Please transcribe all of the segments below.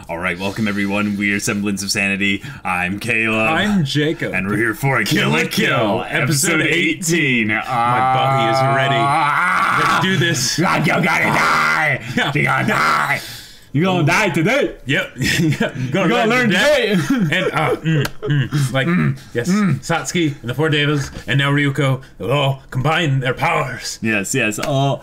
All right, welcome everyone. We are Semblance of Sanity. I'm Caleb. I'm Jacob. And we're here for Kill a Kill, episode 18. My body is ready. Let's do this. You gotta die. You gotta die. You're gonna die today. Yep. You're gonna learn today. And yes, Satsuki and the Four Devas, and now Ryuko, they'll all combine their powers. Yes. All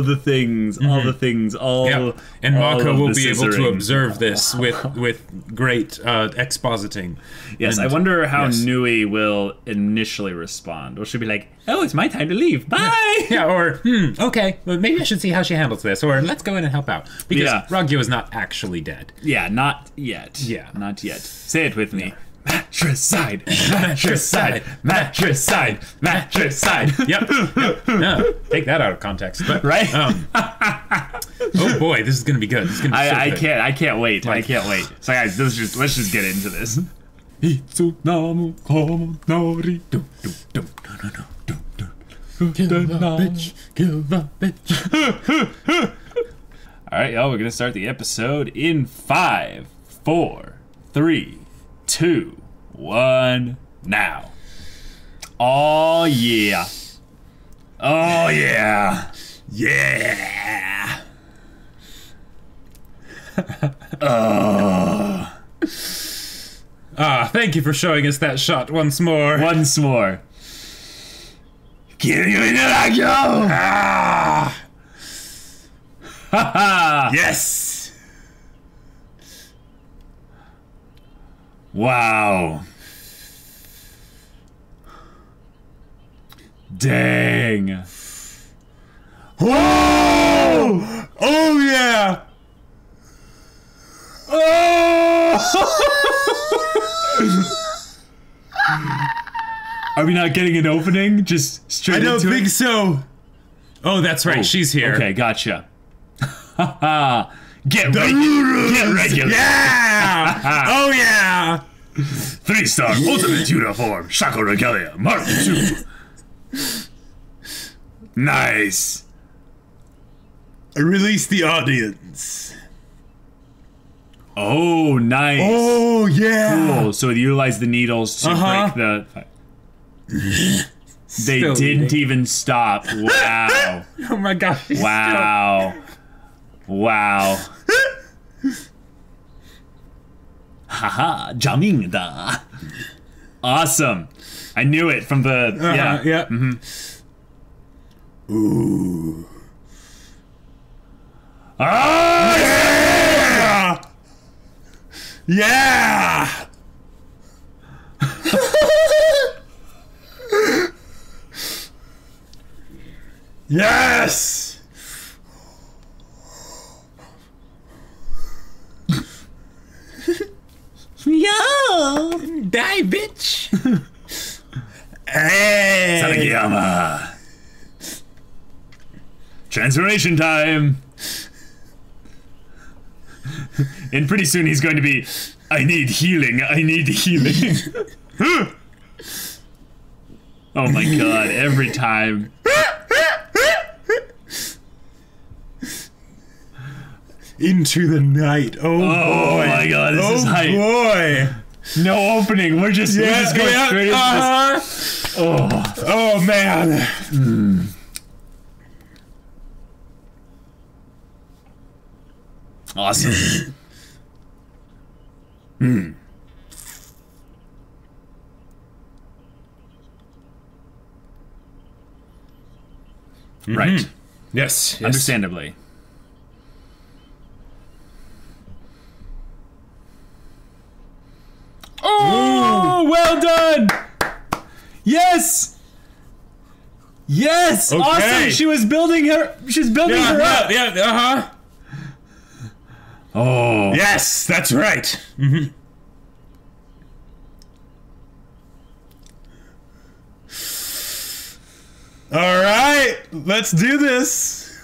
the things. Yep. And Mako will be able to observe this with great expositing. Yes, and, I wonder how Nui will initially respond. Or she'll be like, "Oh, it's my time to leave. Bye." Yeah, or okay, well, maybe I should see how she handles this, or let's go in and help out because Ragyou is not actually dead. Yeah, not yet. Yeah, not yet. Say it with me. Matricide, matricide, matricide, matricide. Yep. No, take that out of context. But, right? Oh boy, this is gonna be good. This is gonna be so good. I can't wait. I can't wait. So guys, let's just get into this. Kill the bitch. Alright, y'all, we're gonna start the episode in 5, 4, 3, 2, 1, now. Oh yeah. Oh yeah. Yeah. Thank you for showing us that shot once more. Once more. Kill you in the Ragyou! Haha! Yes! Wow. Dang. Whoa! Oh yeah! Are we not getting an opening? Just straight into it? I don't think so. Oh, that's right. She's here. Okay, gotcha. Haha. Get regular. Yeah! Oh yeah! 3-star ultimate uniform. Shaco Regalia. Mark 2. Nice. Release the audience. Oh, nice. Oh yeah. Cool. So it utilized the needles to break the. They didn't even stop. Wow. Oh my gosh. Wow. Wow. Haha, jamming da. Awesome. I knew it from the yeah. Ooh. Oh yeah! Yeah! Yes! Yo! Die, bitch! Hey! Satsuki-yama! Transformation time! And pretty soon he's going to be, I need healing. Oh my god, every time. Into the night. Oh boy. My god, this is hype. Oh boy. No opening. We're just going straight into this. Oh man. Awesome. Right. Yes. Understandably. Oh, well done! Yes! Yes! Okay. Awesome! She was building her. She's building her up. Yeah. Oh. Yes, that's right. All right, let's do this.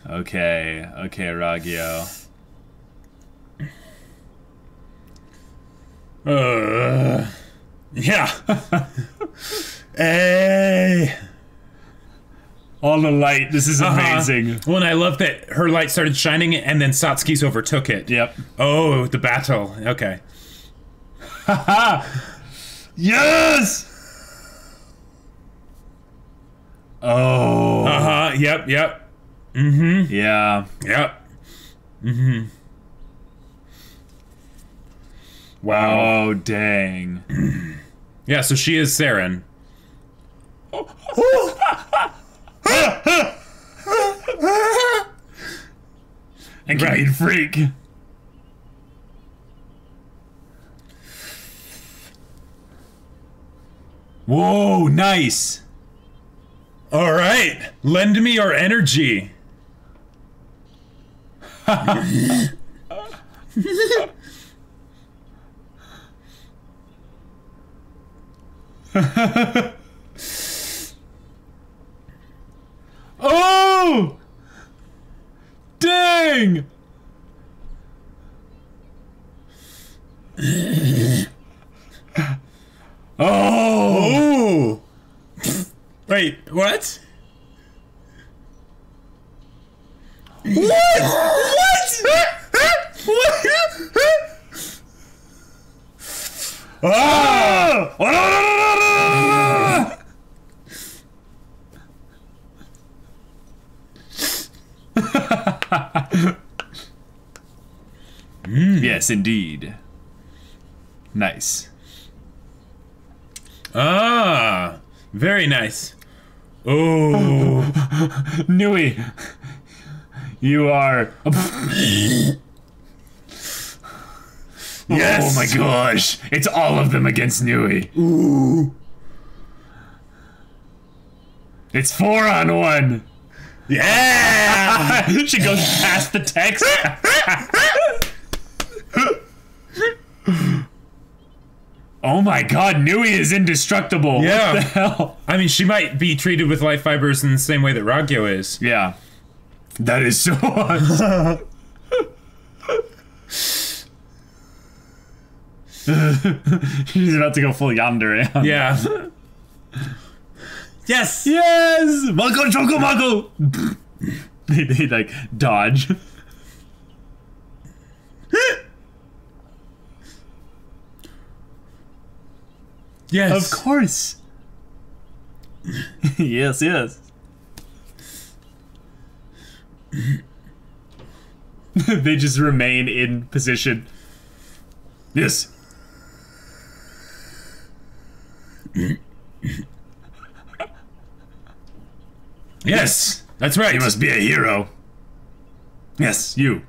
Okay, Ragyou. Yeah. Hey. All the light. This is amazing. Well, and I love that her light started shining and then Satsuki's overtook it. Yep. Oh, the battle. Okay. Haha! Yes! Oh. Yep. Mm-hmm. Yeah. Yep. Mm-hmm. Wow. Oh, dang. Yeah, so she is Saren. And Canadian freak. Whoa, nice. All right, lend me your energy. Oh! Dang! Oh! Wait, what? What? What? Ah! Yes, indeed. Nice. Ah, very nice. Oh, Nui, you are. Yes. Oh my gosh! It's all of them against Nui. ooh, It's 4-on-1. yeah! She goes past the text. Oh my god, Nui is indestructible. Yeah. What the hell? I mean, she might be treated with life fibers in the same way that Ragyou is. Yeah. That is so awesome. She's about to go full yandere. Yeah. Yes! Yes! Mako Choco Mako! They like dodge. Yes. Of course. Yes, yes. They just remain in position. Yes. Yes. That's right. You must be a hero. Yes, you.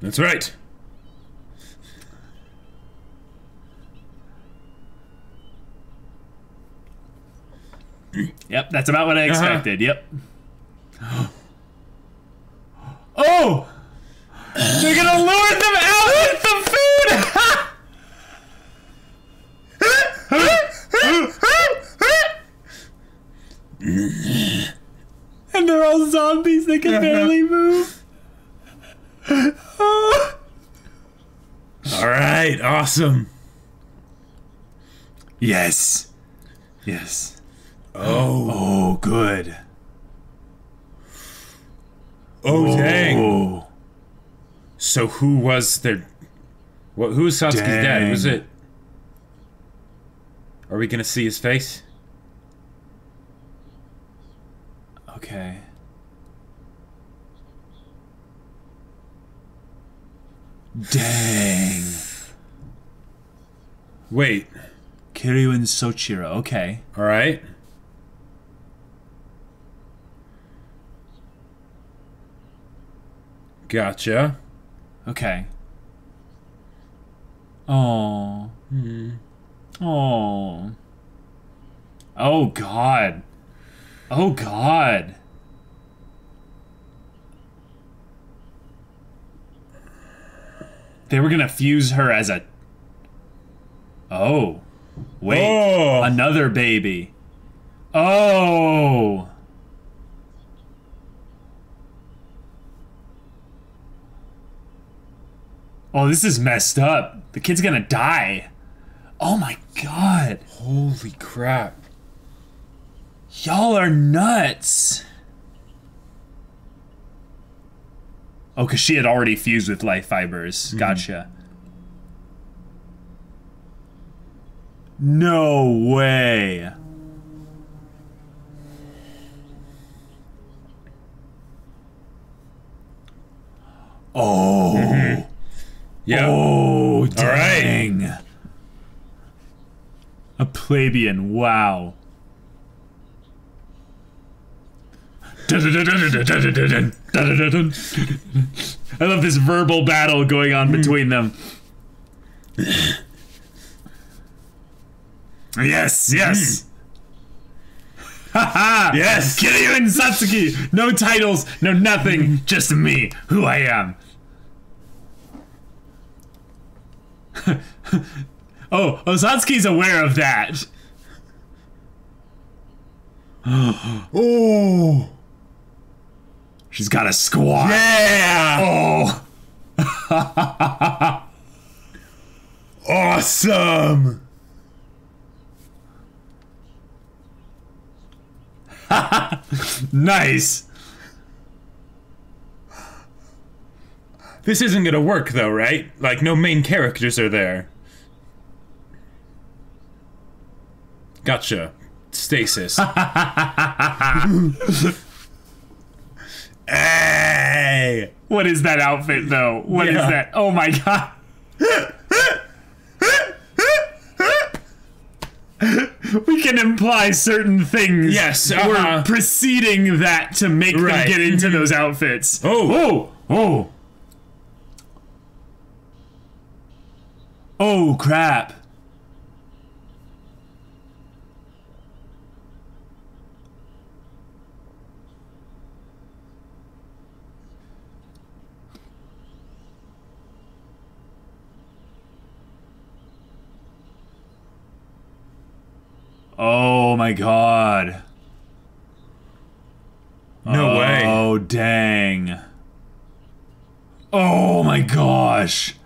That's right. Yep, that's about what I expected. Yep. Oh! They're gonna lure them out with the food! And they're all zombies, they can barely move. Oh. All right. Awesome. Yes. Yes. Oh. Oh, good. Oh, dang. Oh. So who was their... What? Who was Satsuki's dad? Was it... Are we gonna see his face? Okay. Dang. Wait. Kiryu and Soichiro. Okay. All right. Gotcha. Okay. Oh. Oh. Oh god. Oh god. They were gonna fuse her as a... Oh. Wait. Oh. Another baby. Oh. Oh, this is messed up. The kid's gonna die. Oh my god. Holy crap. Y'all are nuts. Oh, because she had already fused with life fibers. Gotcha. No way. Oh. Yeah. Oh, dang. A plebeian, wow. I love this verbal battle going on between them. Yes, yes. Haha! Yes! Kiryu and Satsuki! No titles, no nothing, just me, who I am. Oh, Satsuki's aware of that. Oh! She's got a squad. Yeah! Oh! Awesome! Nice. This isn't gonna work though, right? Like, no main characters are there. Gotcha. Stasis. Hey! What is that outfit, though? What is that? Oh my god. We can imply certain things. Yes, We're preceding that to make them get into those outfits. Oh! Oh! Oh, crap. Oh my god. No way. Oh, dang. Oh my gosh.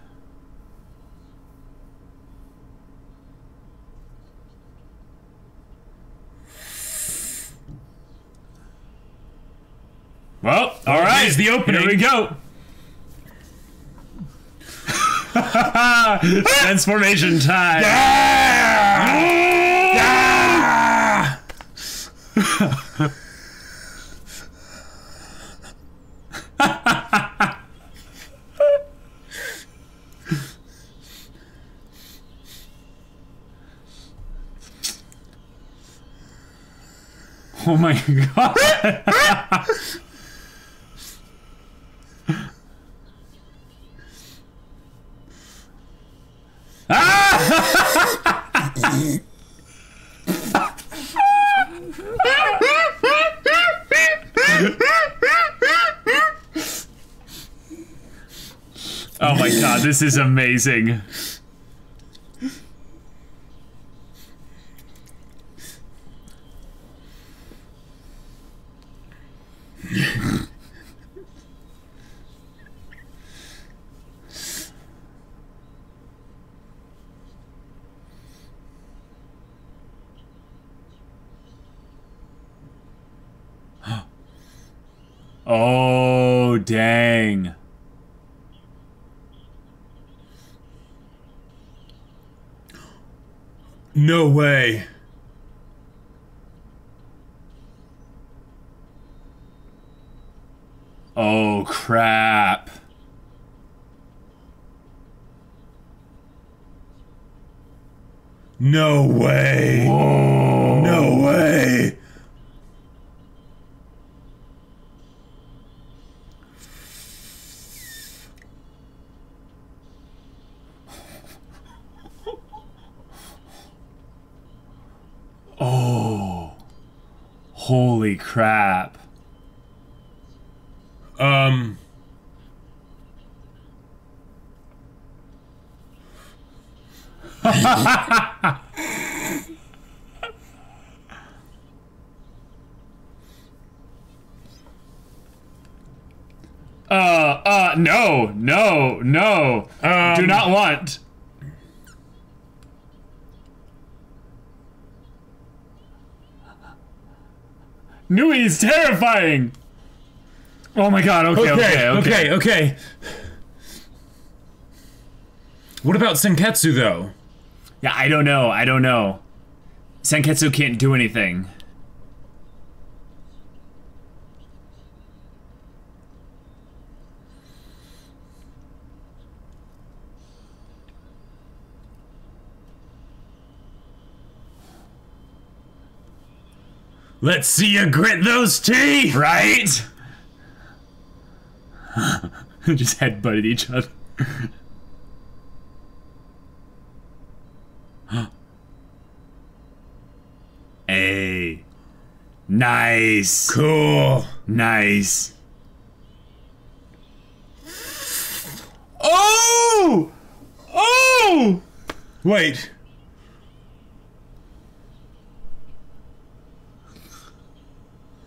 Well, all right. Here's the opening. Here we go. Transformation time. Yeah! Oh my god. Oh my god, this is amazing. Oh, dang. No way. Oh, crap. No way. Whoa. No way. Oh. Holy crap. No. Do not want. Nui is terrifying. Oh my god, okay. What about Senketsu, though? Yeah, I don't know. Senketsu can't do anything. Let's see you grit those teeth! Right? Just headbutted each other. Hey. Nice. Cool. Nice. Oh! Oh! Wait.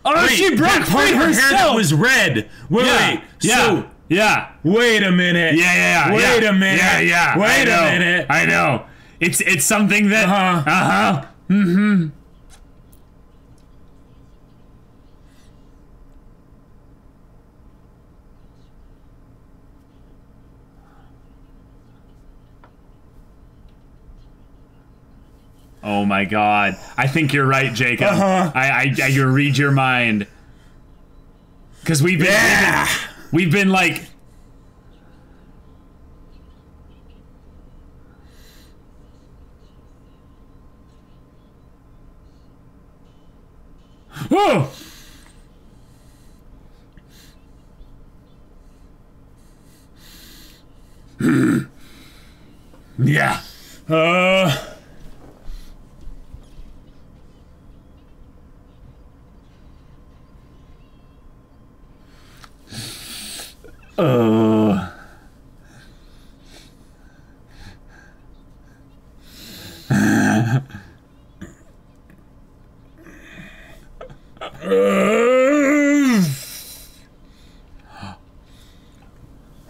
Oh, she broke that part free of her hair that herself! was red. Wait. So, yeah. wait a minute. Wait a minute. Yeah. Wait a minute. I know. It's something that. Oh my god. I think you're right, Jacob. I read your mind. Because we've been like... Oh! Yeah.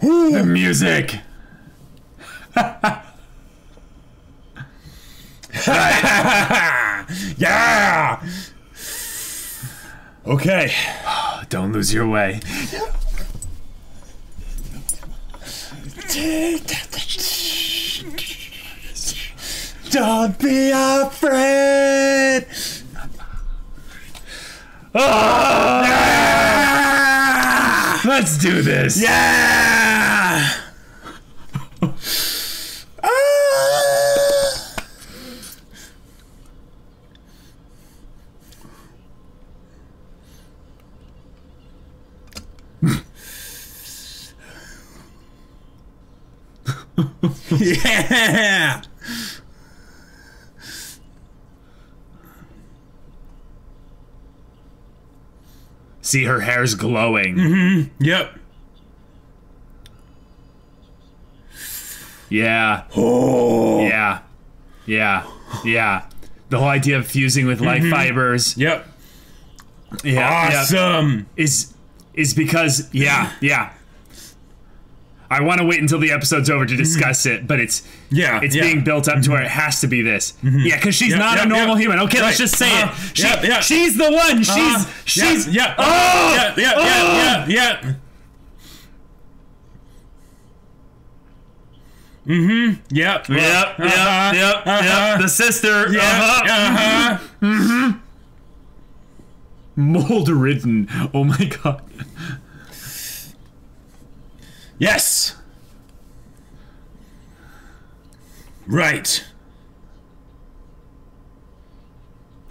The music. Yeah. Okay. Don't lose your way. Don't be afraid. Let's do this. Yeah. Yeah. See, her hair's glowing. Yep. Yeah. Oh. Yeah. The whole idea of fusing with life fibers. Yep. Yeah. Awesome. Is because yeah. I want to wait until the episode's over to discuss it, but it's being built up to where it has to be this. Yeah, because she's not a normal human. Okay, let's just say it. She's the one. She's yeah. Oh! Yeah. Yep. The sister. Mold ridden. Oh my god. Yes. Right.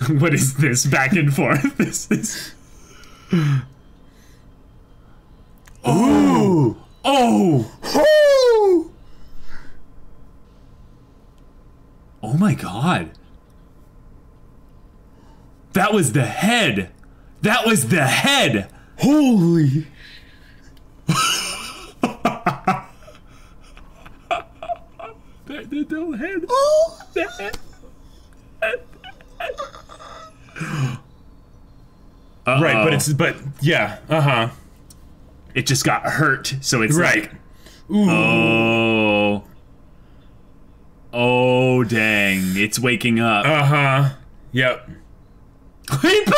What is this back and forth? This is. Oh. Oh my god. That was the head. Holy. The head. The head. Right, but yeah. It just got hurt, so it's right. like, oh dang, it's waking up. Yep. He picked him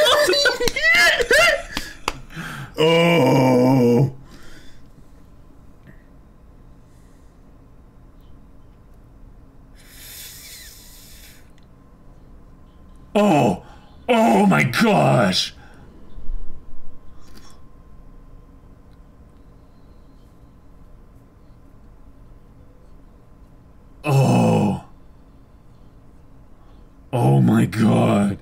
up. Oh. Oh. Oh my gosh. Oh. Oh my god.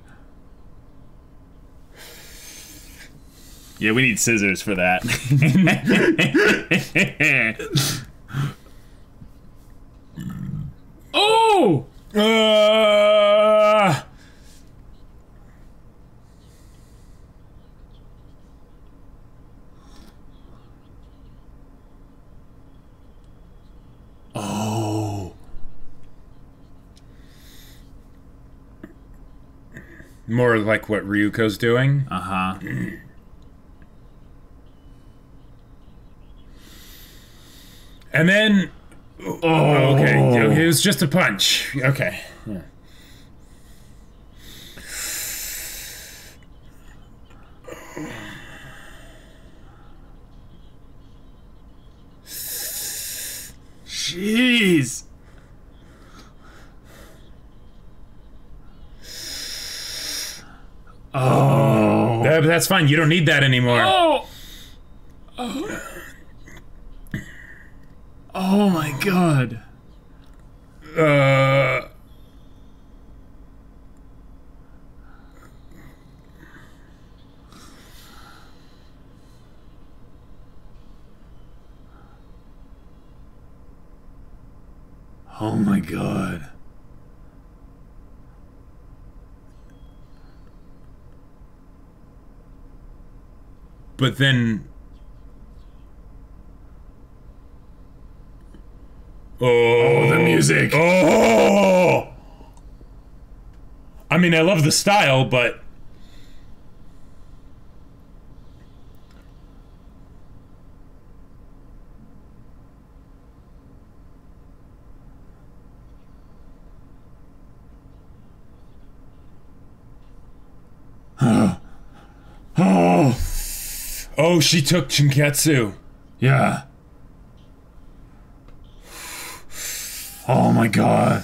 Yeah, we need scissors for that. Oh! Oh. More like what Ryuko's doing. Uh-huh. And then... Oh, okay. It was just a punch. Okay. Yeah. Jeez. Oh. That's fine. You don't need that anymore. Oh. Oh. Oh my god. Oh my god. But then... Oh, the music. Oh! I mean, I love the style, but... Oh. Oh, she took Chinketsu. Yeah. Oh my god.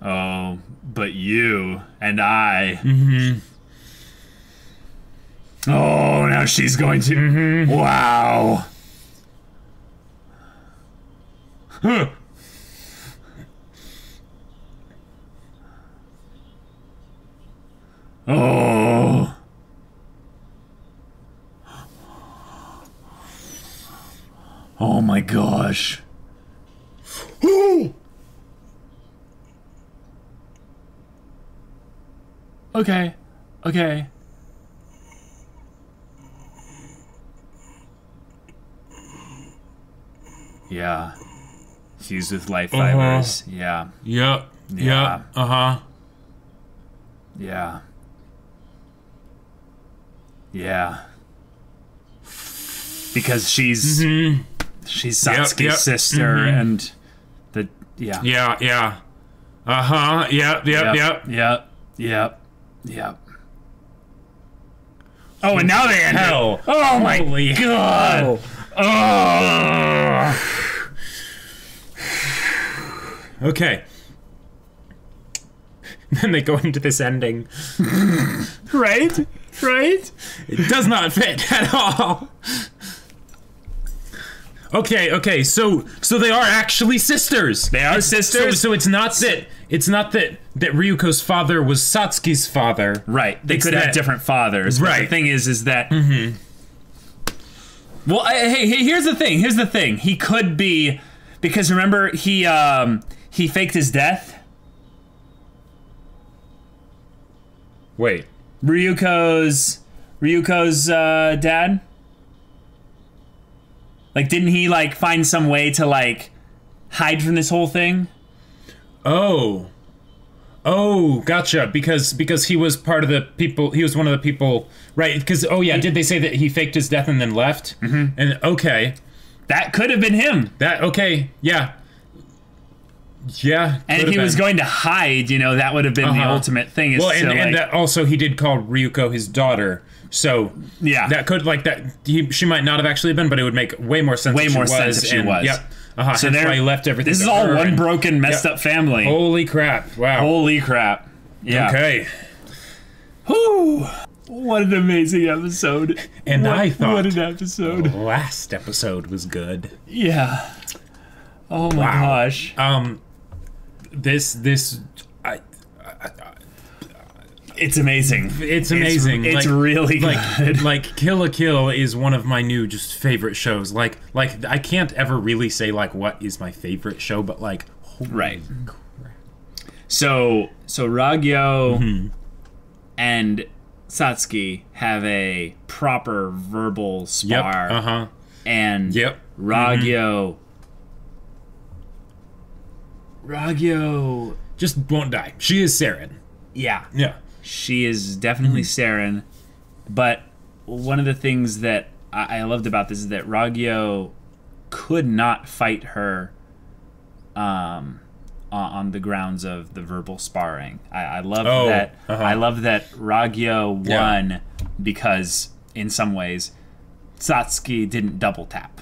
Oh, but you and I. Mm-hmm. Oh, now she's going to. Mm-hmm. Wow. Huh. Oh. Oh my gosh. Okay. Okay. Yeah. Fused with life fibers. Yeah. Yep. Yeah. Yep. Uh-huh. Yeah. Yeah. Because she's Satsuki's sister and the yeah. Yeah, yeah. Uh-huh. Yep. Oh, and now they end hell. Oh my god. Oh. Okay. Then they go into this ending. Right? Right? It does not fit at all. Okay, so they are actually sisters. They are sisters. So it's not that Ryuko's father was Satsuki's father. Right. They could have different fathers. Right. But the thing is that well, hey, here's the thing. He could be, because remember he faked his death. Wait. Ryuko's dad? Like, didn't he, like, find some way to, like, hide from this whole thing? Oh. Oh, gotcha. Because he was part of the people. He was one of the people, right? Because did they say that he faked his death and then left? Mm-hmm. And okay, that could have been him. Yeah. And if he was going to hide, that would have been the ultimate thing. Well, and that also he did call Ryuko his daughter. So that could she might not have actually been, but it would make way more sense. Way more sense if she was. Yep. So that's why he left everything. This is all one broken, messed up family. Holy crap! Wow. Holy crap! Yeah. Okay. Whew. What an amazing episode. And I thought what an episode. The last episode was good. Yeah. Oh my gosh. It's amazing. It's amazing. It's really good. Like Kill la Kill is one of my new just favorite shows. Like I can't ever really say what is my favorite show, but right. Crap. So Ragyou and Satsuki have a proper verbal spar. Yep. And Ragyou just won't die. She is Saren. Yeah. Yeah. She is definitely Saren, but one of the things that I loved about this is that Ragyou could not fight her on the grounds of the verbal sparring. I love that. I love that Ragyou won because in some ways Satsuki didn't double tap.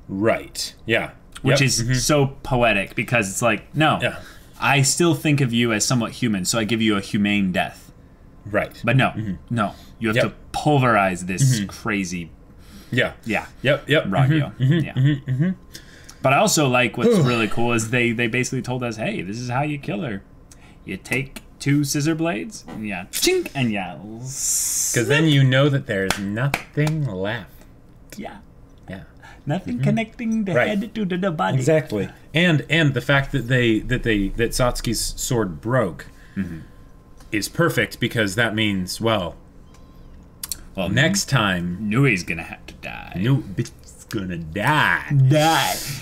Right. Yeah. Which is so poetic because it's no. Yeah. I still think of you as somewhat human, so I give you a humane death. Right. But no, you have to pulverize this crazy. Yeah. Yeah. Yep. Ragyou. But I also like what's really cool is they basically told us, hey, this is how you kill her. You take 2 scissor blades, and chink, and because then you know that there's nothing left. Yeah. Nothing connecting the head to the body. Exactly. And the fact that that Satsuki's sword broke is perfect because that means well next time Nui's gonna have to die. Nui's gonna die.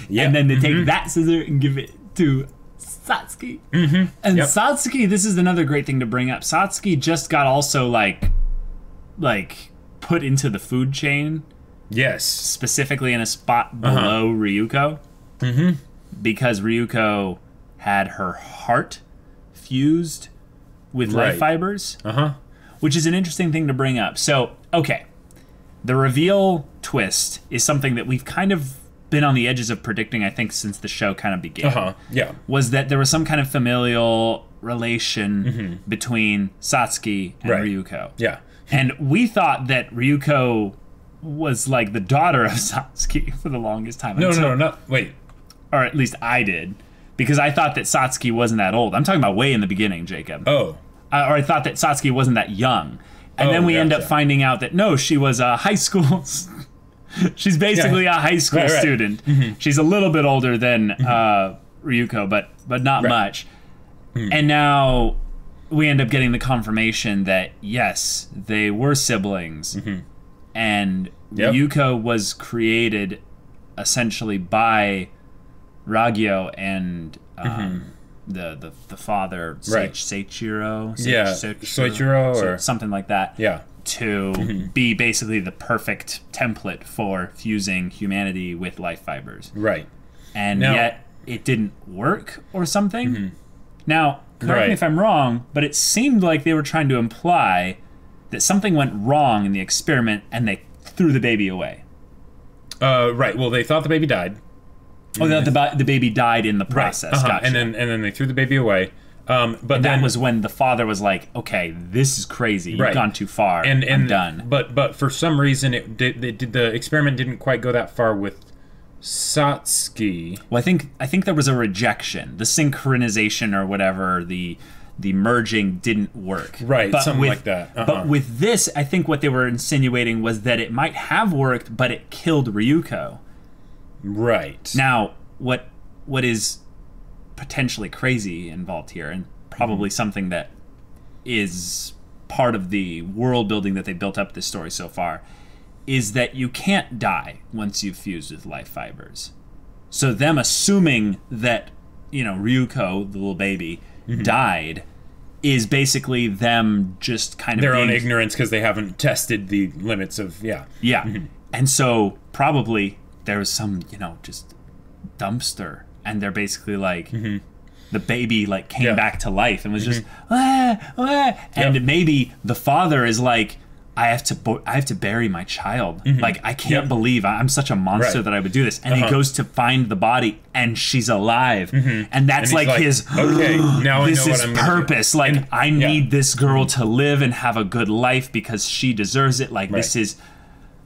Yep. And then they take that scissor and give it to Satsuki. And Satsuki, this is another great thing to bring up. Satsuki just got also put into the food chain. Yes. Specifically in a spot below Ryuko. Because Ryuko had her heart fused with life fibers. Which is an interesting thing to bring up. So, okay. The reveal twist is something that we've kind of been on the edges of predicting, I think, since the show kind of began. Was that there was some kind of familial relation between Satsuki and Ryuko. Yeah. And we thought that Ryuko was the daughter of Satsuki for the longest time. No, wait. Or at least I did. Because I thought that Satsuki wasn't that old. I'm talking about way in the beginning, Jacob. Oh. Or I thought that Satsuki wasn't that young. And then we end up finding out that, no, she was a high school... She's basically a high school student. She's a little bit older than Ryuko, but not much. And now we end up getting the confirmation that, yes, they were siblings. And Ryuko was created essentially by Ragyou and the father, Seichiro? Soichiro or something like that. Yeah. To be basically the perfect template for fusing humanity with life fibers. Right. And yet it didn't work or something. Now, correct me if I'm wrong, but it seemed like they were trying to imply that something went wrong in the experiment and they threw the baby away. Right. Well, they thought the baby died. Oh, the baby died in the process. Gotcha. And then they threw the baby away. But that was when the father was like, "Okay, this is crazy. You've gone too far. And I'm done." But for some reason, the experiment didn't quite go that far with Satsuki. Well, I think there was a rejection. The synchronization or whatever, the merging didn't work. Right, something like that. But with this, I think what they were insinuating was that it might have worked, but it killed Ryuko. Right. Now, what is potentially crazy involved here, and probably something that is part of the world building that they built up this story so far, is that you can't die once you've fused with life fibers. So them assuming that, Ryuko, the little baby, died is basically them just kind of their own ignorance because they haven't tested the limits of and so probably there was some just dumpster, and they're basically like the baby like came back to life and was just and maybe the father is like, I have to bury my child. Like, I can't believe I'm such a monster that I would do this. And he goes to find the body, and she's alive. And that's and like his, okay, now this I know is what I'm purpose. Like, and, I need this girl to live and have a good life because she deserves it. Like, this is...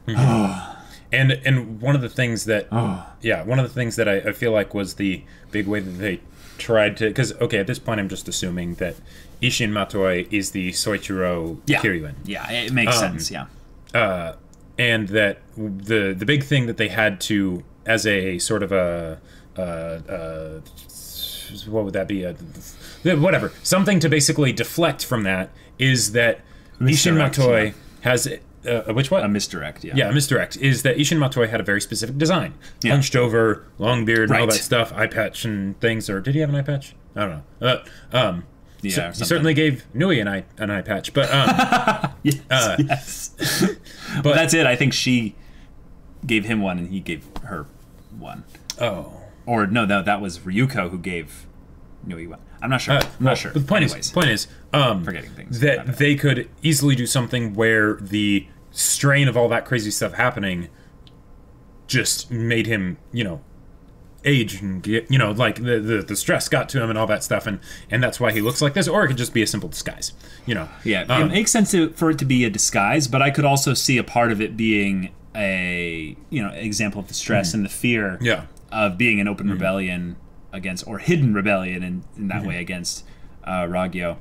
And one of the things that... one of the things that I feel like was the big way that they tried to... Because, okay, at this point, I'm just assuming that Isshin Matoi is the Soichiro Kiryuin. Yeah, it makes sense, and that the big thing that they had to, as a sort of a... what would that be? Whatever. Something to basically deflect from that is that Isshin Matoi has... which what? A misdirect, Yeah, a misdirect. Is that Isshin Matoi had a very specific design. Hunched over, long beard, and all that stuff, eye patch and things. Or did he have an eye patch? I don't know. He certainly gave Nui an eye patch, but yes. But that's it. I think she gave him one, and he gave her one. Oh, or no, that was Ryuko who gave Nui one. I'm not sure. I'm not sure. The point is, forgetting things that they could easily do something where the strain of all that crazy stuff happening just made him, age and get, like the stress got to him and all that stuff, and that's why he looks like this. Or it could just be a simple disguise, it makes sense for it to be a disguise, but I could also see a part of it being a example of the stress and the fear of being an open rebellion against, or hidden rebellion in that way against Ragyou.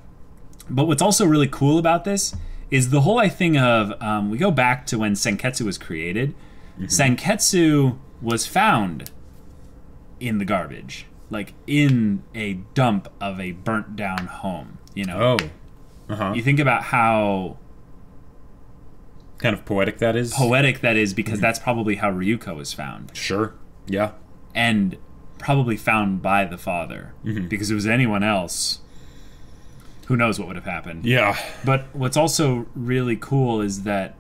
But what's also really cool about this is the whole thing of we go back to when Senketsu was created. Senketsu was found in the garbage, like in a dump of a burnt down home, You think about how kind of poetic that is. Because that's probably how Ryuko was found. Sure. Yeah. And probably found by the father, because if it was anyone else, who knows what would have happened. Yeah. But what's also really cool is that,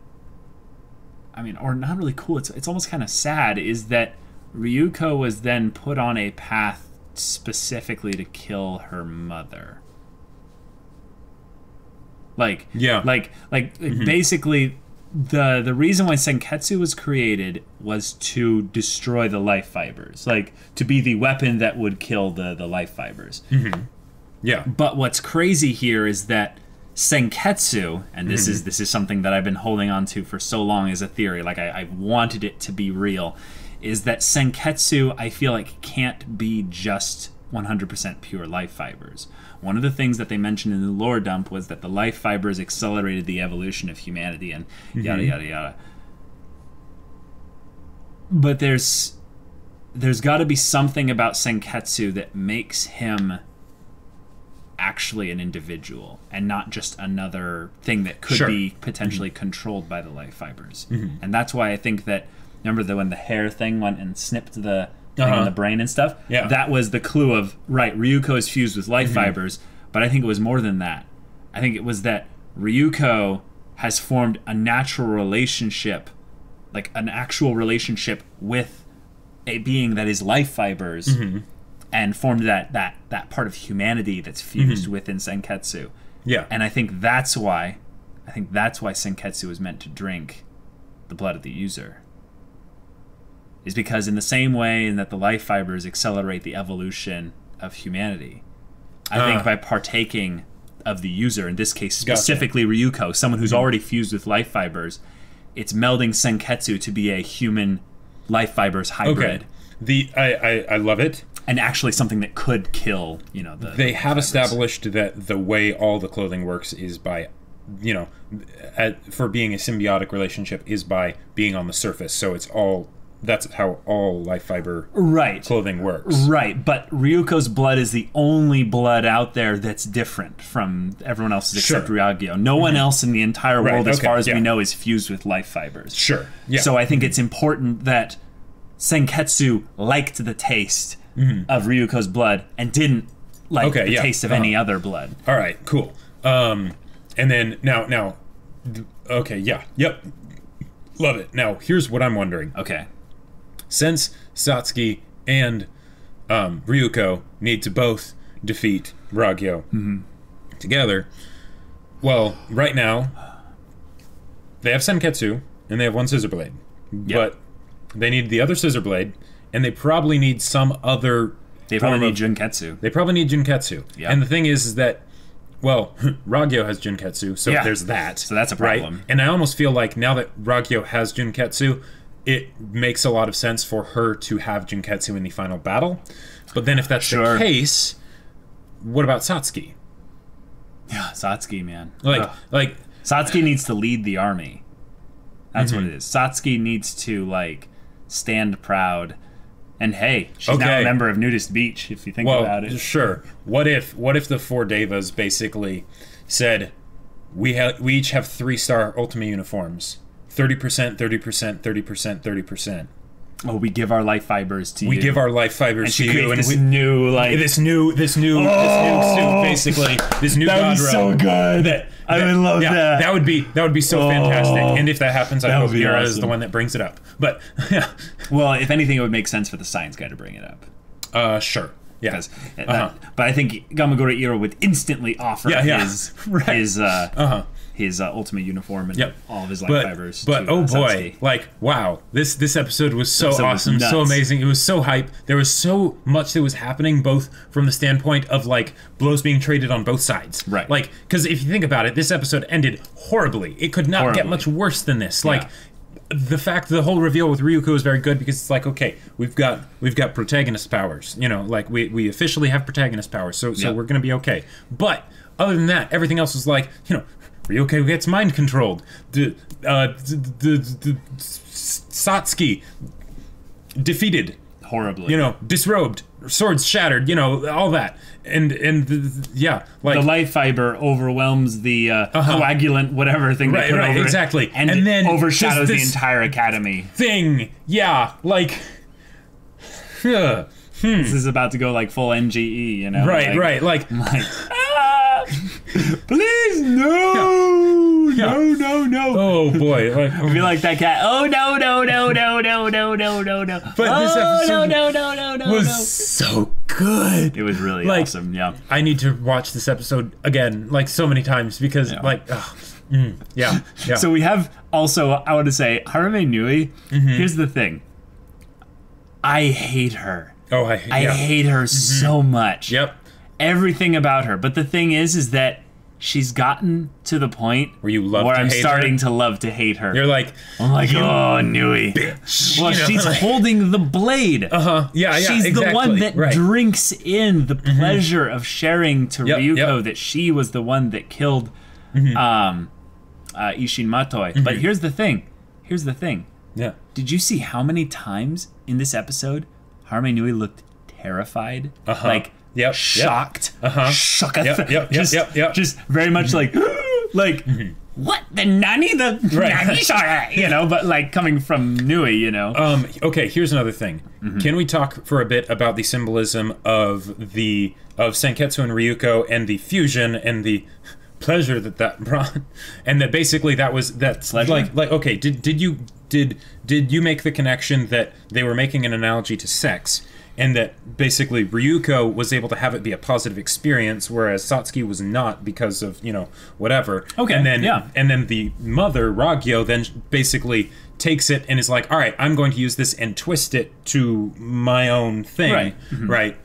or not really cool, it's almost kind of sad, is that Ryuko was then put on a path specifically to kill her mother. Basically, the reason why Senketsu was created was to destroy the life fibers, like to be the weapon that would kill the life fibers. Yeah. But what's crazy here is that Senketsu, and this is something that I've been holding on to for so long as a theory, like I wanted it to be real, is that Senketsu, I feel like, can't be just 100% pure life fibers. One of the things that they mentioned in the lore dump was that the life fibers accelerated the evolution of humanity and yada yada yada. But there's got to be something about Senketsu that makes him actually an individual and not just another thing that could be potentially controlled by the life fibers. And that's why I think that, remember when the hair thing went and snipped the thing in the brain and stuff? Yeah. That was the clue of, Ryuko is fused with life fibers, but I think it was more than that. I think it was that Ryuko has formed a natural relationship, like an actual relationship with a being that is life fibers, and formed that part of humanity that's fused within Senketsu. Yeah. And I think that's why Senketsu is meant to drink the blood of the user. Is because in the same way that the life fibers accelerate the evolution of humanity, I think by partaking of the user, in this case specifically Ryuko, someone who's already fused with life fibers, it's melding Senketsu to be a human life fibers hybrid. I love it. And actually something that could kill, They have established that the way all the clothing works is by, for being a symbiotic relationship, is by being on the surface. So that's how all life fiber clothing works. Right, but Ryuko's blood is the only blood out there that's different from everyone else's except Ragyou. No one else in the entire world, as far as we know, is fused with life fibers. Sure, yeah. So I think it's important that Senketsu liked the taste of Ryuko's blood and didn't like the taste of any other blood. All right, cool. And then now, okay, yep, love it. Now here's what I'm wondering. Okay, since Satsuki and Ryuko need to both defeat Ragyou together, well, right now they have Senketsu and they have one scissor blade, but they need the other scissor blade, and they probably need some other. They probably need Junketsu. They probably need Junketsu. Yep. And the thing is that, well, Ragyou has Junketsu, so there's that. So that's a problem. Right? And I almost feel like now that Ragyou has Junketsu, it makes a lot of sense for her to have Junketsu in the final battle. But then if that's the case, what about Satsuki? Yeah, Satsuki, man. Like Satsuki needs to lead the army. That's what it is. Satsuki needs to, like, stand proud. And hey, she's now a member of Nudist Beach, if you think about it. Sure. What if the Four Devas basically said, we each have 3-star Ultima uniforms. 30%, 30%, 30%, 30%. Oh, we give our life fibers to you. We give our life fibers to you, and this new suit, basically this new that god would be so good. I would love that. That would be so fantastic. And if that happens, I hope Yura is the one that brings it up. But yeah, well, if anything, it would make sense for the science guy to bring it up. Sure. Yeah. But I think Gamagori Iro would instantly offer his ultimate uniform and all of his life fibers. But oh boy, like wow, this episode was so awesome, so amazing. It was so hype. There was so much that was happening, both from the standpoint of like blows being traded on both sides. Right. Like, because if you think about it, this episode ended horribly. It could not get much worse than this. Like. The fact the whole reveal with Ryuko is very good because it's like, okay, we've got protagonist powers, you know, like we officially have protagonist powers, so we're gonna be okay. But other than that, everything else was like, you know, Ryuko gets mind controlled. The Satsuki defeated horribly, you know, disrobed, swords shattered, you know, all that. And like the life fiber overwhelms the coagulant whatever thing they put over exactly, it, and then overshadows the entire academy thing. This is about to go like full NGE, you know? Like please no. Oh boy, like, be like that cat. Oh no. But this episode was so good. It was really awesome. Yeah, I need to watch this episode again, like so many times because So we have also, I want to say, Harume Nui. Here's the thing. I hate her. Oh, I hate her so much. Yep. Everything about her. But the thing is that she's gotten to the point where I'm starting to love to hate her. You're like, oh, Nui. Bitch. Well, she's holding the blade. She's the one that drinks in the pleasure of sharing to Ryuko that she was the one that killed Ishin Matoi. But here's the thing. Yeah. Did you see how many times in this episode Harume Nui looked terrified? Like, shocked. Just very much like what the nani you know, but like coming from Nui, you know. Okay, here's another thing. Can we talk for a bit about the symbolism of Senketsu and Ryuko and the fusion and the pleasure that brought, and that basically that's like okay, did you make the connection that they were making an analogy to sex? And that basically Ryuko was able to have it be a positive experience, whereas Satsuki was not because of, you know, whatever. Okay. And then the mother, Ragyou, then basically takes it and is like, all right, I'm going to use this and twist it to my own thing. Right.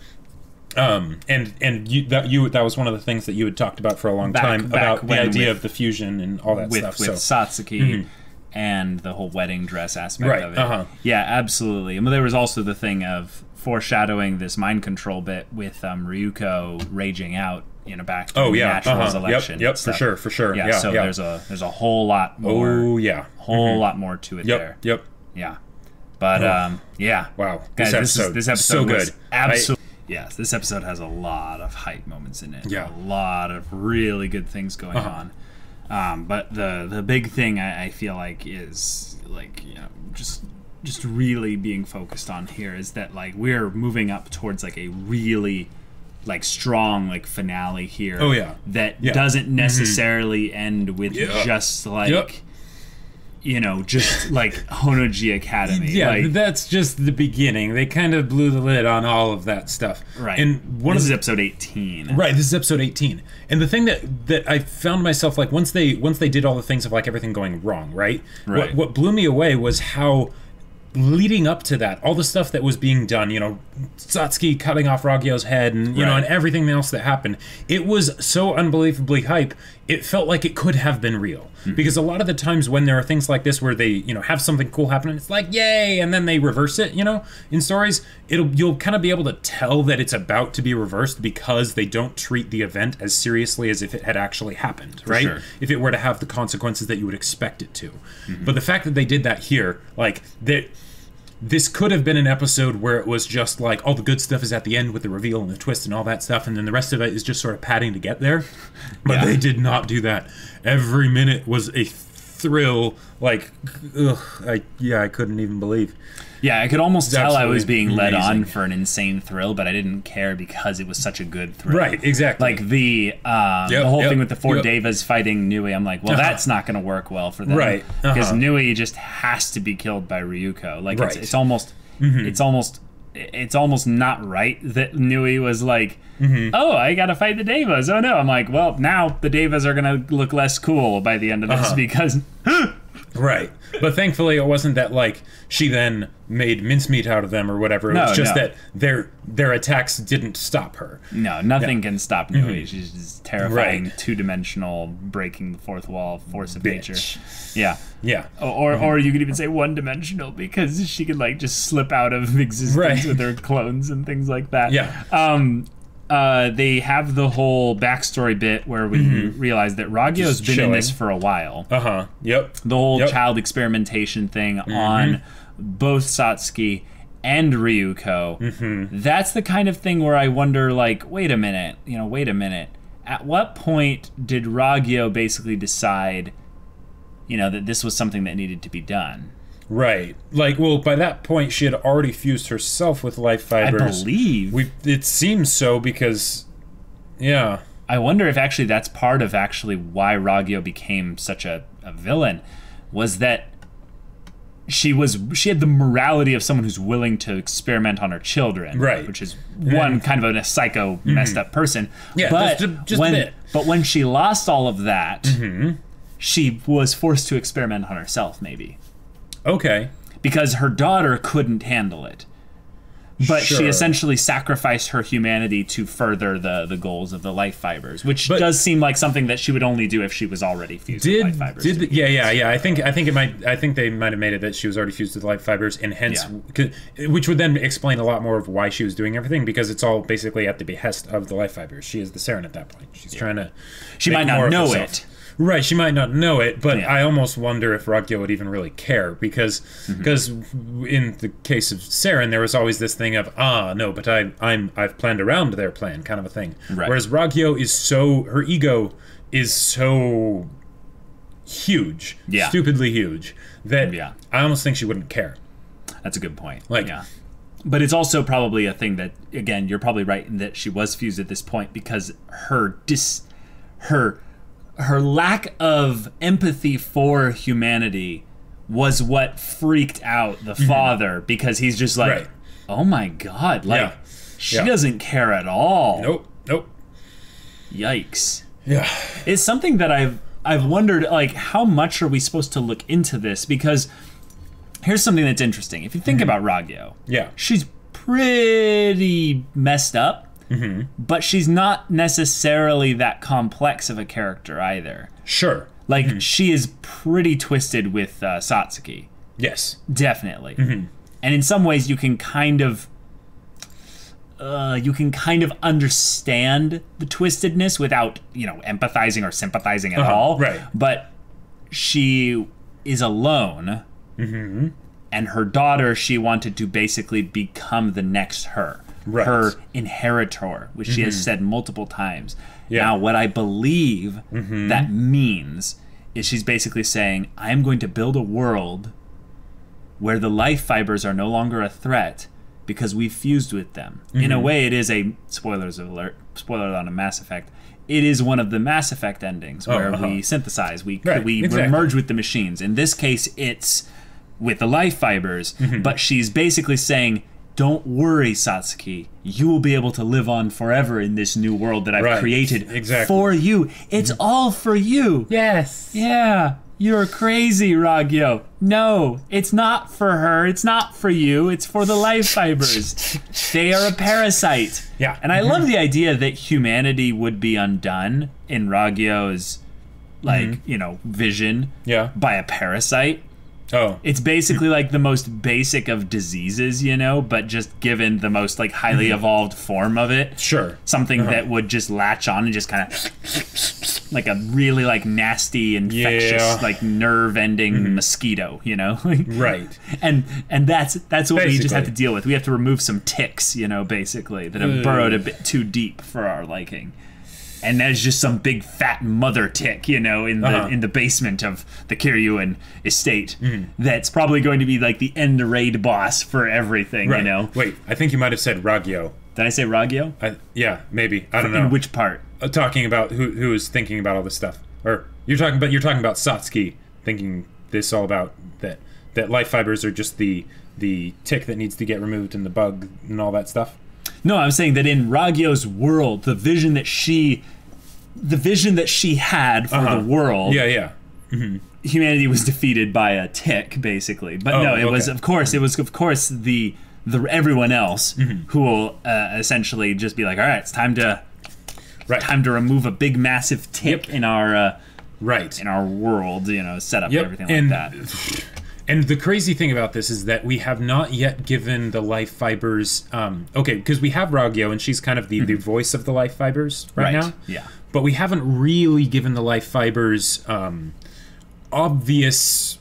And that was one of the things that you had talked about for a long time about the idea of the fusion and all that stuff. With Satsuki. And the whole wedding dress aspect of it. Yeah, absolutely. And there was also the thing of foreshadowing this mind control bit with Ryuko raging out in a back to the Naturals election. Yep, for sure. Yeah, so there's a whole lot more. Oh yeah, whole lot more to it there. Yep. Yeah, but wow, guys, this episode so good. Absolutely. Yes, this episode has a lot of hype moments in it. Yeah, a lot of really good things going on. But the big thing I feel like is like, you know, just really being focused on here is that like we're moving up towards like a really like strong like finale here. Oh yeah. That doesn't necessarily end with just like you know, just like Honoji Academy. Yeah, like, that's just the beginning. They kind of blew the lid on all of that stuff. Right. And this is episode 18. Right, this is episode 18. And the thing that I found myself like once they did all the things of like everything going wrong, right? What blew me away was how leading up to that, all the stuff that was being done, you know, Satsuki cutting off Ragyou's head and you know, and everything else that happened, it was so unbelievably hype. It felt like it could have been real. Because a lot of the times when there are things like this where they, you know, have something cool happen and it's like, yay, and then they reverse it, you know, in stories, you'll kind of be able to tell that it's about to be reversed because they don't treat the event as seriously as if it had actually happened, right? Sure. If it were to have the consequences that you would expect it to. But the fact that they did that here, like, this could have been an episode where it was just like all the good stuff is at the end with the reveal and the twist and all that stuff, and then the rest of it is just sort of padding to get there. But they did not do that. Every minute was a thrill. Like, I couldn't even believe. Yeah, I could almost tell I was being led on for an insane thrill, but I didn't care because it was such a good thrill. Right, exactly. Like the whole thing with the Four Devas fighting Nui, I'm like, well, that's not going to work well for them. Right. Because Nui just has to be killed by Ryuko. Like, it's almost it's almost not right that Nui was like, oh, I gotta fight the Devas. Oh no. I'm like, well, now the Devas are gonna look less cool by the end of this because right. But thankfully it wasn't that like she then made mincemeat out of them or whatever. It was just that their attacks didn't stop her. No, nothing can stop Nui. She's just terrifying, two-dimensional, breaking the fourth wall, force of nature. Yeah. Yeah. Or you could even say one-dimensional because she could like just slip out of existence with her clones and things like that. Yeah. They have the whole backstory bit where we realize that Ragyou's been in this for a while. Yep. The whole child experimentation thing on both Satsuki and Ryuko. That's the kind of thing where I wonder, like, wait a minute. At what point did Ragyou basically decide, you know, that this was something that needed to be done? Right. Like, well, by that point, she had already fused herself with life fibers. I believe. It seems so because, yeah. I wonder if actually that's part of actually why Ragyou became such a villain, was that she had the morality of someone who's willing to experiment on her children. Right. Which is one kind of a psycho, messed up person. Yeah, but just a bit. But when she lost all of that, she was forced to experiment on herself, maybe. Okay. Because her daughter couldn't handle it. But she essentially sacrificed her humanity to further the goals of the life fibers, which does seem like something that she would only do if she was already fused with life fibers. I think they might have made it that she was already fused with life fibers, and hence, which would then explain a lot more of why she was doing everything, because it's all basically at the behest of the life fibers. She is the Saren at that point. She's trying to. She might not know it. Right, she might not know it, but I almost wonder if Ragyou would even really care, because in the case of Saren, there was always this thing of, no, but I've planned around their plan, kind of a thing. Right. Whereas Ragyou is her ego is so huge, stupidly huge, that I almost think she wouldn't care. That's a good point. But it's also probably a thing that, again, you're probably right in that she was fused at this point because her lack of empathy for humanity was what freaked out the father, because he's just like, oh my god, like, she doesn't care at all. Nope. Yikes. Yeah. It's something that I've wondered, like, how much are we supposed to look into this? Because here's something that's interesting. If you think about Ragyou, she's pretty messed up. But she's not necessarily that complex of a character either. Sure. Like, she is pretty twisted with Satsuki. Yes. Definitely. And in some ways, you can kind of understand the twistedness without, empathizing or sympathizing at all. Right. But she is alone. And her daughter, she wanted to basically become the next her. Right. Her inheritor, which she has said multiple times. Now, what I believe that means is she's basically saying, I'm going to build a world where the life fibers are no longer a threat, because we fused with them. In a way, it is a spoiler on a Mass Effect. It is one of the Mass Effect endings where we synthesize, we merge with the machines. In this case, it's with the life fibers, but she's basically saying, don't worry, Satsuki. You will be able to live on forever in this new world that I've created for you. It's all for you. Yes. Yeah. You're crazy, Ragyou. No, it's not for her. It's not for you. It's for the life fibers. They are a parasite. Yeah. And I love the idea that humanity would be undone in Ragyou's, vision by a parasite. Oh. It's basically like the most basic of diseases, but just given the most highly evolved form of it. Sure. Something that would just latch on and just kind of like a really nasty, infectious, nerve-ending mosquito, Right. And that's what basically we just have to deal with. We have to remove some ticks, basically, that have burrowed a bit too deep for our liking. And there's just some big fat mother tick, in the basement of the Kiryuin estate. That's probably going to be the end raid boss for everything, Wait, I think you might have said Ragyou. Did I say Ragyou? Yeah, maybe. I don't know. In which part? Talking about who is thinking about all this stuff, or you're talking about Satsuki thinking this all about that life fibers are just the tick that needs to get removed and the bug and all that stuff. No, I'm saying that in Ragyou's world, the vision that she had for the world, humanity was defeated by a tick, basically. But it was of course the everyone else who will essentially just be like, all right, it's time to remove a big massive tick in our in our world, set up everything like that. And the crazy thing about this is that we have not yet given the life fibers... because we have Ragyou, and she's kind of the voice of the life fibers right now. Yeah. But we haven't really given the life fibers obvious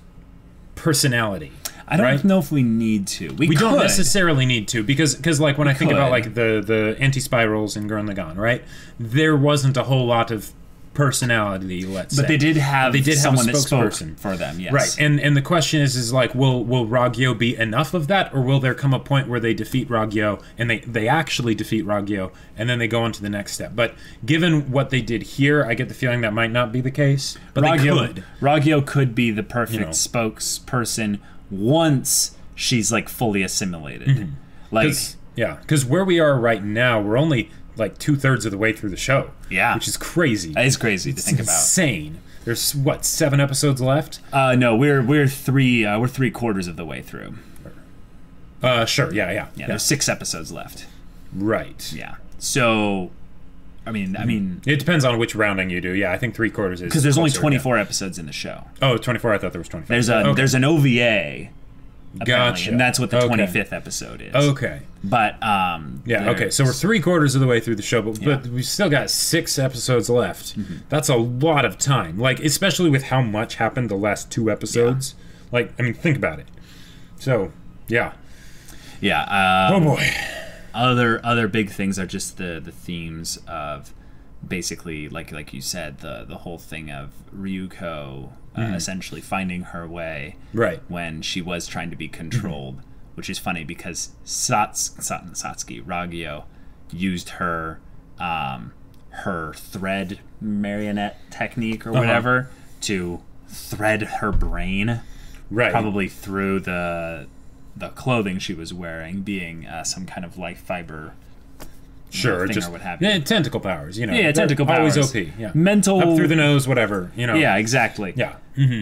personality. I don't know if we need to. We don't necessarily need to, because when I think about the anti-spirals in Gurren Lagann, right? There wasn't a whole lot of personality, let's say. But they did have someone that spoke spokesperson for them, yes. Right, and the question is will Ragyou be enough of that, or will there come a point where they defeat Ragyou, and they actually defeat Ragyou, and then they go on to the next step? But given what they did here, I get the feeling that might not be the case, but Ragyou could be the perfect spokesperson once she's fully assimilated. Because where we are right now, we're only 2/3 of the way through the show. Yeah. Which is crazy. It is crazy to think about. Insane. There's 7 episodes left? No, we're 3/4 of the way through. Sure, yeah. There's 6 episodes left. Right. Yeah. So I mean it depends on which rounding you do. Yeah, I think 3/4 is because there's only 24 episodes in the show. Oh, 24. I thought there was 25. There's an OVA. Gotcha. And that's what the 25th episode is. Okay. But okay. So we're 3/4 of the way through the show, but we've still got 6 episodes left. That's a lot of time. Especially with how much happened the last 2 episodes. Think about it. So, yeah. Yeah. Oh boy. Other big things are just the themes of basically like you said, the whole thing of Ryuko essentially finding her way when she was trying to be controlled, which is funny because Satsuki, Ragyou, used her thread marionette technique or whatever to thread her brain, probably through the clothing she was wearing, being some kind of life fiber. Sure, thing just or what have you. Tentacle powers, Yeah, tentacle powers. Always OP. Yeah, mental up through the nose, whatever. Yeah, exactly. Yeah.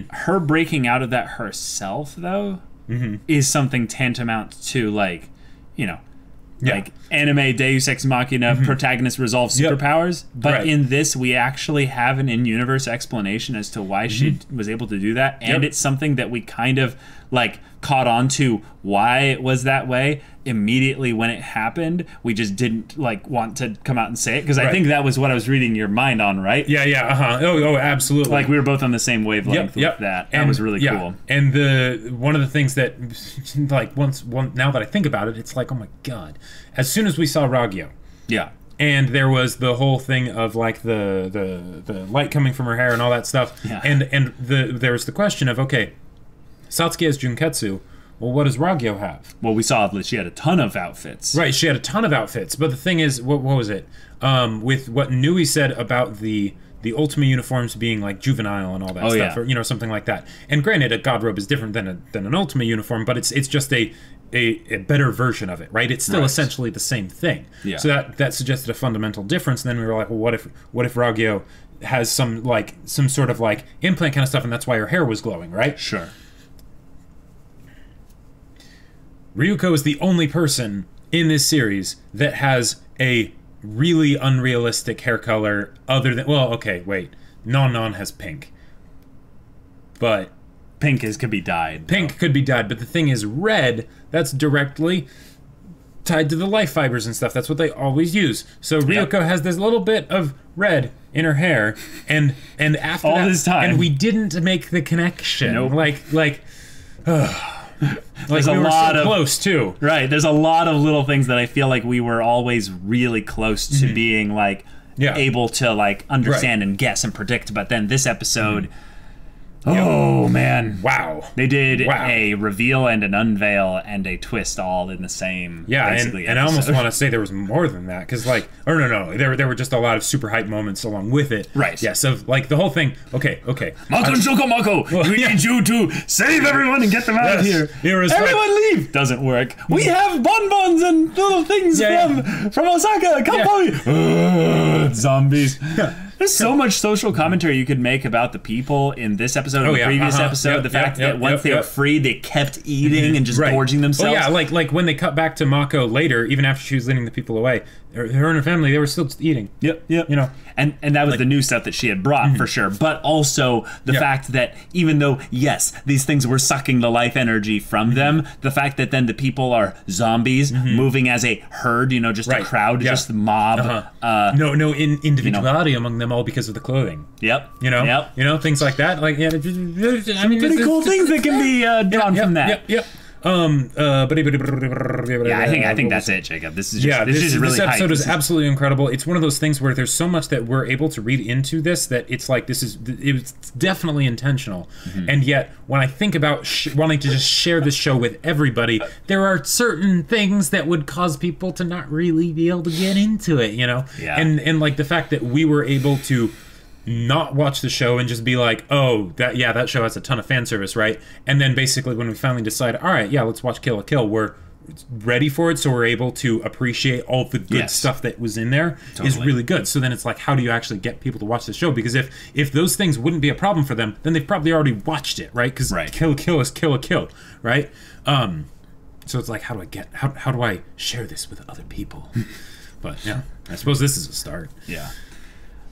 Her breaking out of that herself, though, is something tantamount to anime Deus Ex Machina protagonist resolves superpowers. But in this, we actually have an in-universe explanation as to why she was able to do that, and it's something that we kind of caught on to why it was that way immediately when it happened. We just didn't want to come out and say it because I think that was what I was reading your mind on, right? Yeah. Oh, absolutely. We were both on the same wavelength with that. That was really cool. And one of the things that now that I think about it, it's oh my god. As soon as we saw Ragyou, and there was the whole thing of the light coming from her hair and all that stuff, and there was the question of, okay, Satsuki as Junketsu, well, what does Ragyou have? Well, we saw that she had a ton of outfits. Right, she had a ton of outfits. But the thing is, what was it? With what Nui said about the Ultima uniforms being like juvenile and all that stuff, or, you know, something like that. And granted, a god robe is different than an Ultima uniform, but it's just a better version of it, right? It's still essentially the same thing. Yeah. So that suggested a fundamental difference. And then we were like, well, what if Ragyou has some sort of like implant kind of stuff, and that's why her hair was glowing, right? Sure. Ryuko is the only person in this series that has a really unrealistic hair color other than, well, okay, wait. Non has pink. But pink could be dyed. Pink could be dyed, but the thing is red, that's directly tied to the life fibers and stuff. That's what they always use. So Ryuko has this little bit of red in her hair, and after all this time, and we didn't make the connection. Nope. Like there's we a were lot so of close too. Right. There's a lot of little things that I feel like we were always really close to being like able to like understand and guess and predict. But then this episode. Oh man! Wow, they did a reveal and an unveil and a twist all in the same. Yeah, and I almost want to say there was more than that because no, there were just a lot of super hype moments along with it. Right. Yeah. So like the whole thing. Okay. Mako and Shokomako, we need you to save everyone and get them out of here. Everyone leave. Doesn't work. We have bonbons and little things from Osaka. Come zombies. There's so much social commentary you could make about the people in this episode and the previous episode. The fact that once they were free, they kept eating and just gorging themselves. Well, yeah, like when they cut back to Mako later, even after she was leading the people away, her and her family, they were still just eating. Yep. You know, and that was the new stuff that she had brought for sure. But also the fact that even though these things were sucking the life energy from them, the fact that then the people are zombies moving as a herd, you know, just a crowd, just the mob. No individuality among them all because of the clothing. Yep. You know, things like that. Like I mean, pretty cool things that can be drawn from that. Yep. I think that's it, Jacob. This is just, this episode is absolutely incredible. It's one of those things where there's so much that we're able to read into this that it's like it's definitely intentional. And yet, when I think about wanting to just share this show with everybody, there are certain things that would cause people to not really be able to get into it, you know? Yeah. And like the fact that we were able to not watch the show and just be like, oh, that show has a ton of fan service, right? And then basically when we finally decide, all right, let's watch Kill la Kill, we're ready for it, so we're able to appreciate all the good stuff that was in there is really good. So then it's like, how do you actually get people to watch the show? Because if those things wouldn't be a problem for them, then they've probably already watched it, right? Because Kill la Kill is Kill la Kill, right? So it's like, how do I share this with other people? But yeah, I suppose this is a start. Yeah.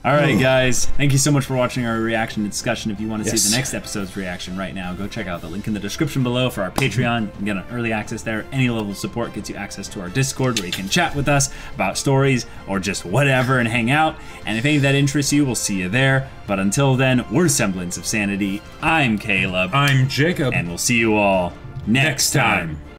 All right, guys. Thank you so much for watching our reaction and discussion. If you want to see the next episode's reaction right now, go check out the link in the description below for our Patreon. You can get an early access there. Any level of support gets you access to our Discord where you can chat with us about stories or just whatever and hang out. And if any of that interests you, we'll see you there. But until then, we're Semblance of Sanity. I'm Caleb. I'm Jacob. And we'll see you all next time.